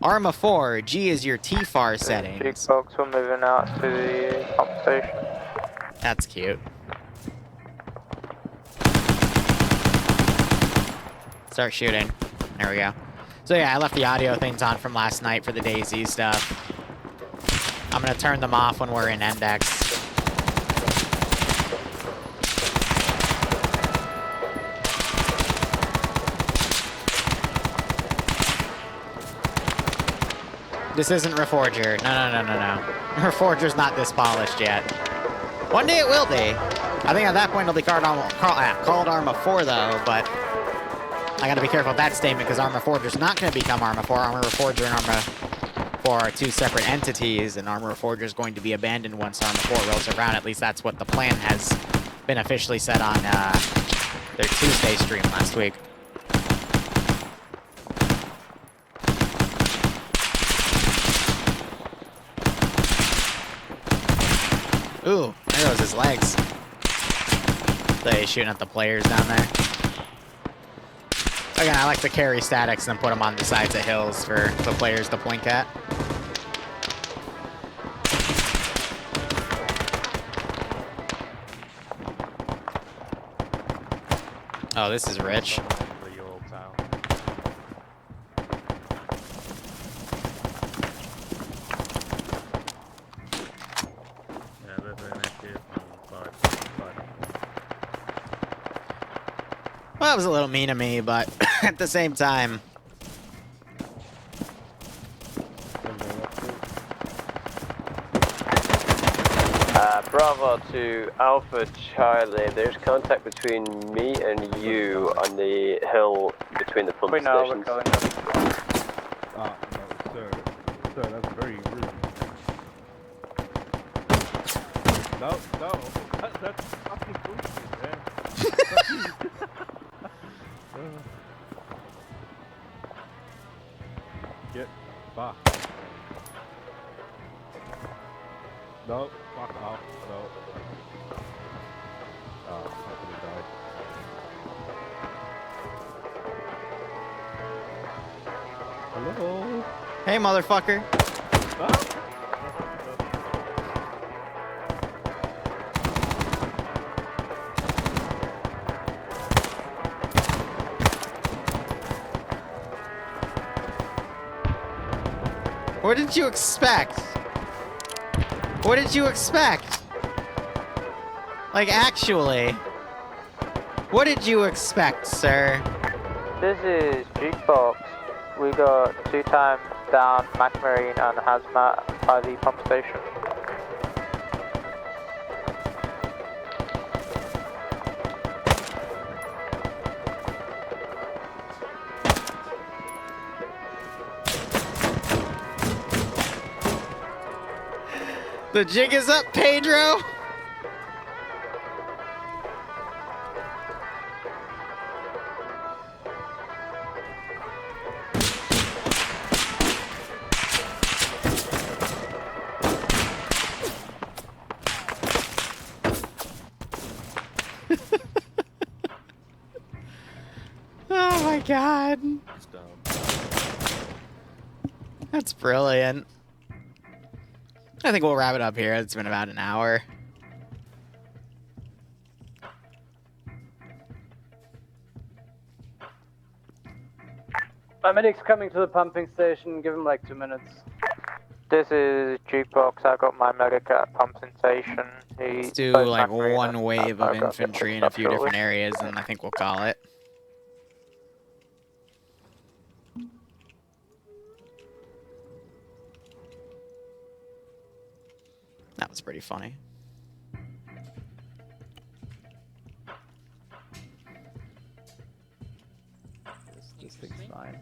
Arma 4, G is your TFAR settings. Big folks, we're moving out to the pump station. That's cute. Start shooting. There we go. So yeah, I left the audio things on from last night for the DayZ stuff. I'm gonna turn them off when we're in index. This isn't Reforger. No. Reforger's not this polished yet. One day it will be. I think at that point it'll be called Arma 4 though, but I gotta be careful with that statement because Arma Reforger's not gonna become Arma 4. Arma Reforger and Arma 4 are two separate entities, and Arma Reforger is going to be abandoned once Arma 4 rolls around. At least that's what the plan has been officially said on their Tuesday stream last week. Ooh, there goes his legs. So he's shooting at the players down there. Again, I like to carry statics and then put them on the sides of hills for the players to blink at. Oh, this is rich. Well, that was a little mean of me, but at the same time. Bravo to Alpha Charlie. There's contact between me and you on the hill between the pump stations. No, sir. Sir, that's very rude. No, that's fucking bullshit, man. Get fucked. No, fuck off. No. Oh, I'm gonna die. Hello? Hey, motherfucker. Ah. What did you expect? What did you expect? Like, actually. What did you expect, sir? This is Jukebox. We got 2 times down McMarine and Hazmat by the pump station. The jig is up, Pedro! Oh my god. That's brilliant. I think we'll wrap it up here. It's been about an hour. My medic's coming to the pumping station. Give him like 2 minutes. This is Jukebox. I got my medic at pumping station. Let's do like one wave of infantry in a few different areas, and I think we'll call it. That was pretty funny. This thing's fine.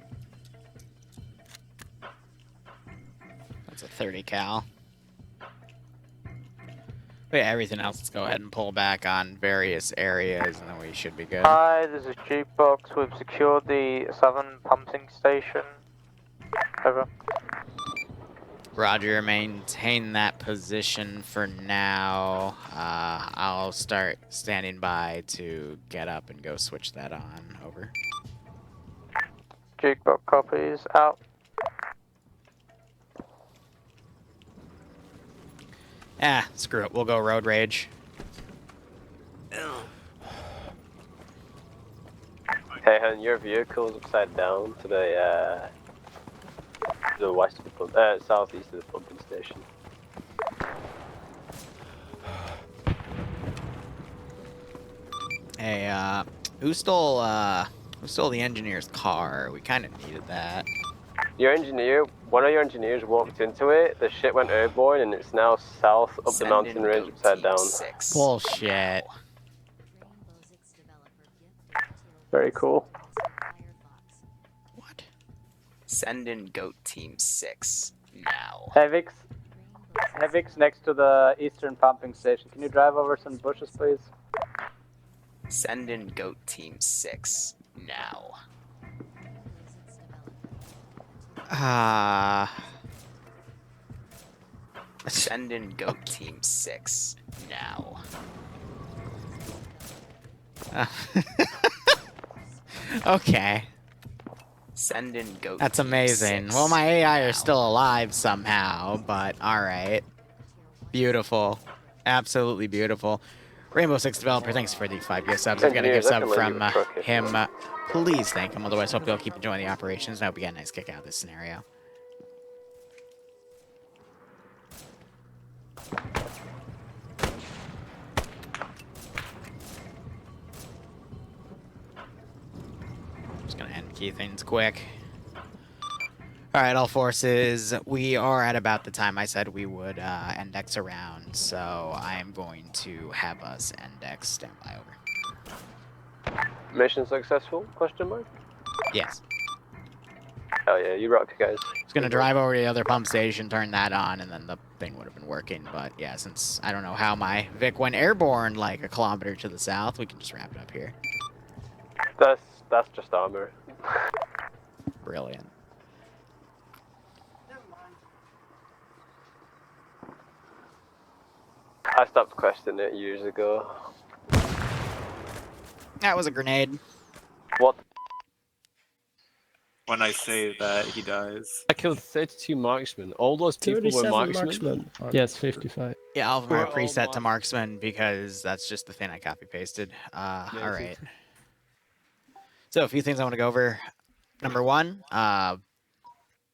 That's a 30 cal. But yeah, everything else, let's go ahead and pull back on various areas, and then we should be good. Hi, this is Jukebox. We've secured the southern pumping station. Over. Roger, maintain that position for now. I'll start standing by to get up and go switch that on. Over. Jukebox copies. Out. Ah, screw it. We'll go road rage. Hey, hun, your vehicle is upside down to the west of the pump, southeast of the pumping station. Hey, who stole the engineer's car? We kind of needed that. One of your engineers walked into it, the shit went airborne, and it's now south of the mountain range upside down. Bullshit. Very cool. What? Send in Goat Team 6 now. Havix next to the eastern pumping station. Can you drive over some bushes, please? Send in Goat Team 6 now. Send in Goat Team 6 now. Okay. Send in Goat That's Team amazing. 6 Well, my AI now. are still alive somehow, but alright. Beautiful. Absolutely beautiful. Rainbow Six Developer, thanks for the 5 gift subs. If you got a gift sub from him, please thank him. Otherwise, hope you'll keep enjoying the operations. I hope you get a nice kick out of this scenario. Just gonna end key things quick. Alright, all forces, we are at about the time I said we would index around, so I am going to have us index standby over. Mission successful? Question mark? Yes. Hell yeah, you rock, guys. I was gonna drive over to the other pump station, turn that on, and then the thing would have been working, but yeah, since I don't know how my Vic went airborne like a kilometer to the south, we can just wrap it up here. That's just armor. Brilliant. I stopped questioning it years ago. That was a grenade. What? When I say that, he dies. I killed 32 marksmen. All those people were marksmen? Yes, 55. Yeah, all of them are preset to marksman because that's just the thing I copy pasted. Alright. So a few things I want to go over. Number one,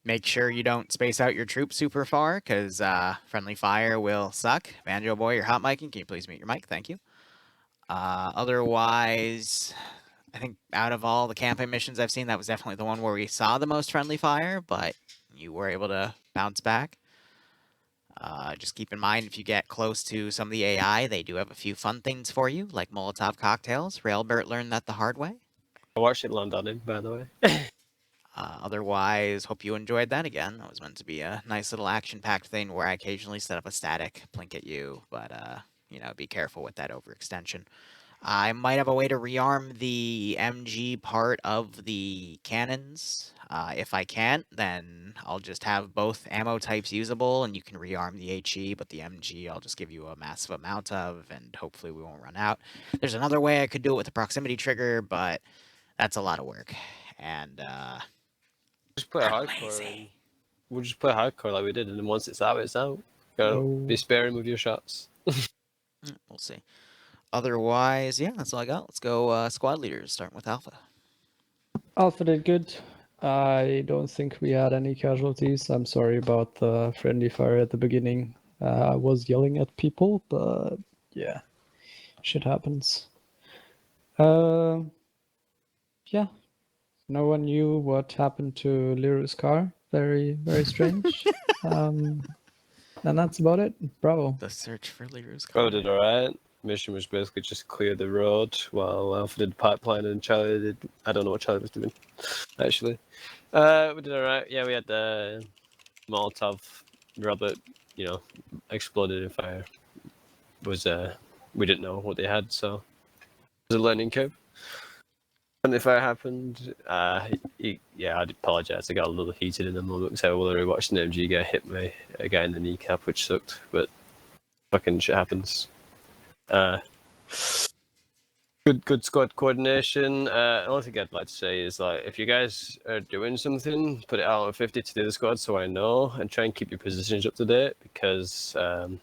make sure you don't space out your troops super far, because friendly fire will suck. Banjo Boy, you're hot micing. Can you please mute your mic? Thank you. Otherwise, I think out of all the campaign missions I've seen, that was definitely the one where we saw the most friendly fire, but you were able to bounce back. Just keep in mind, if you get close to some of the AI, they do have a few fun things for you, like Molotov cocktails. Railbert learned that the hard way. I watched it land on him, by the way. Otherwise, hope you enjoyed that again. That was meant to be a nice little action-packed thing where I occasionally set up a static blink at you, but, you know, be careful with that overextension. I might have a way to rearm the MG part of the cannons. If I can't, then I'll just have both ammo types usable, and you can rearm the HE, but the MG I'll just give you a massive amount of, and hopefully we won't run out. There's another way I could do it with a proximity trigger, but that's a lot of work. And, Just play hardcore. We'll just play hardcore like we did, and then once it's out, it's out. Gotta be sparing with your shots. We'll see. Otherwise, yeah, that's all I got. Let's go squad leaders, starting with Alpha. Alpha did good. I don't think we had any casualties. I'm sorry about the friendly fire at the beginning. I was yelling at people, but yeah, shit happens. Yeah, no one knew what happened to Liru's car. Very, very strange. And that's about it. Bravo. The search for Liru's car. Bravo did alright. Mission was basically just clear the road while Alpha did pipeline and Charlie did. I don't know what Charlie was doing, actually. We did alright. Yeah, we had the Molotov Robert, you know, exploded in fire. Was we didn't know what they had, so it was a learning curve. When the fire happened, yeah, I apologise. I got a little heated in the moment because I was watching the MG guy hit a guy in the kneecap, which sucked, but fucking shit happens. Good squad coordination. The only thing I'd like to say is, like, if you guys are doing something, put it out on 50 to the squad so I know, and try and keep your positions up to date, because the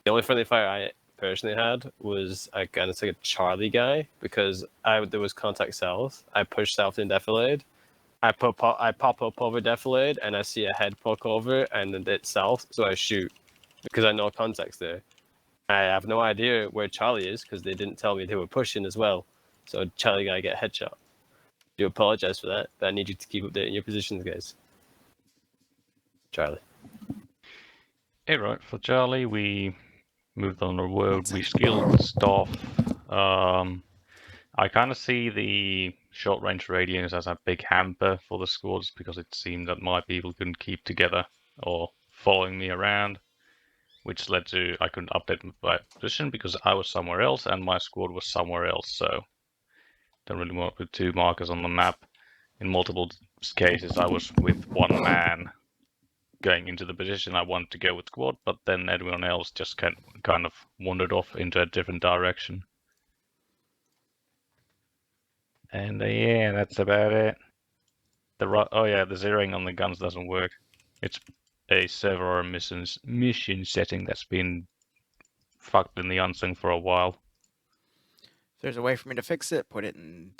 only friendly fire I personally had was again, it's like a Charlie guy, because there was contact south. I pushed south in defilade. I pop up over defilade, and I see a head poke over, and then it's south, so I shoot because I know contact's there. I have no idea where Charlie is because they didn't tell me they were pushing as well. So Charlie guy get a headshot. I do apologise for that, but I need you to keep updating your positions, guys. Charlie. Hey, right, for Charlie, we moved on the road, we skilled the staff. I kind of see the short-range radios as a big hamper for the squads because it seemed that my people couldn't keep together or following me around, which led to I couldn't update my position because I was somewhere else and my squad was somewhere else, so don't really want to put two markers on the map. In multiple cases, I was with one man going into the position I wanted to go with squad, but then everyone else just kind of wandered off into a different direction. And yeah, that's about it. The zeroing on the guns doesn't work. It's a server mission setting that's been fucked in the unsung for a while. If there's a way for me to fix it, put it in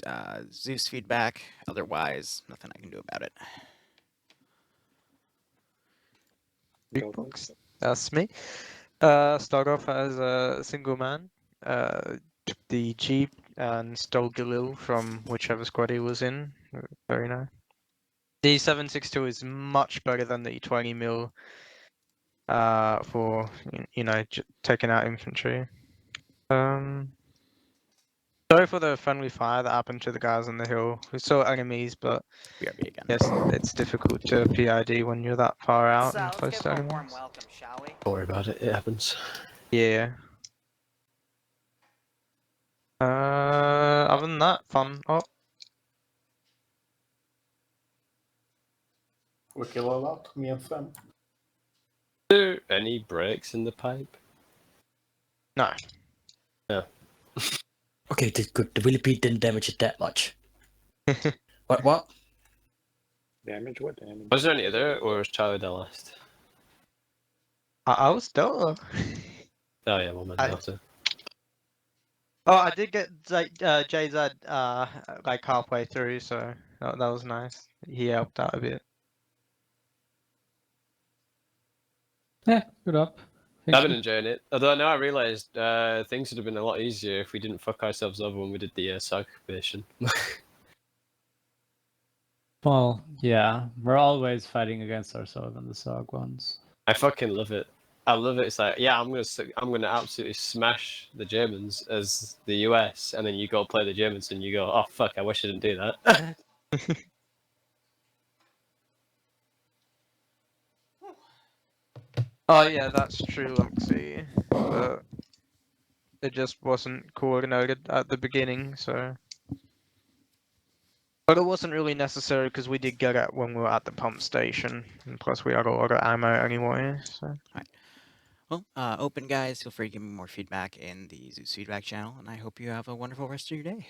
Zeus feedback. Otherwise, nothing I can do about it. Box. That's me. Start off as a single man. Took the Jeep and stole Galil from whichever squad he was in. Very nice. The 762 is much better than the 20mm for taking out infantry. Sorry for the friendly fire that happened to the guys on the hill. We saw enemies, but BRB again. yes, it's difficult to PID when you're that far out and close to enemies. Welcome, shall we? Don't worry about it, it happens. Yeah. Other than that, fun. Oh. We kill a lot, me and Fem. Are there any breaks in the pipe? No. No. Okay, good. The millipede didn't damage it that much. What? Damage? What damage? Was there any other, or was Charlie the last? I was still. Oh yeah, one man after. Oh, I did get JZ like halfway through, so that was nice. He helped out a bit. Yeah, good up. I've been enjoying it. Although now I realised things would have been a lot easier if we didn't fuck ourselves over when we did the SOG occupation. Well, yeah, we're always fighting against ourselves in the SOG ones. I fucking love it. I love it. It's like, yeah, I'm gonna absolutely smash the Germans as the US, and then you go play the Germans, and you go, oh fuck, I wish I didn't do that. Oh yeah, that's true, Luxie. But it just wasn't coordinated at the beginning, so. But it wasn't really necessary because we did get it when we were at the pump station, and plus we had a lot of ammo anyway. So. Alright. Well, open guys, feel free to give me more feedback in the Zeus feedback channel, and I hope you have a wonderful rest of your day.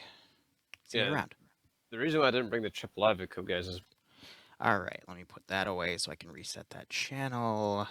See you around. The reason why I didn't bring the triple IV cup, guys, is. Alright, let me put that away so I can reset that channel.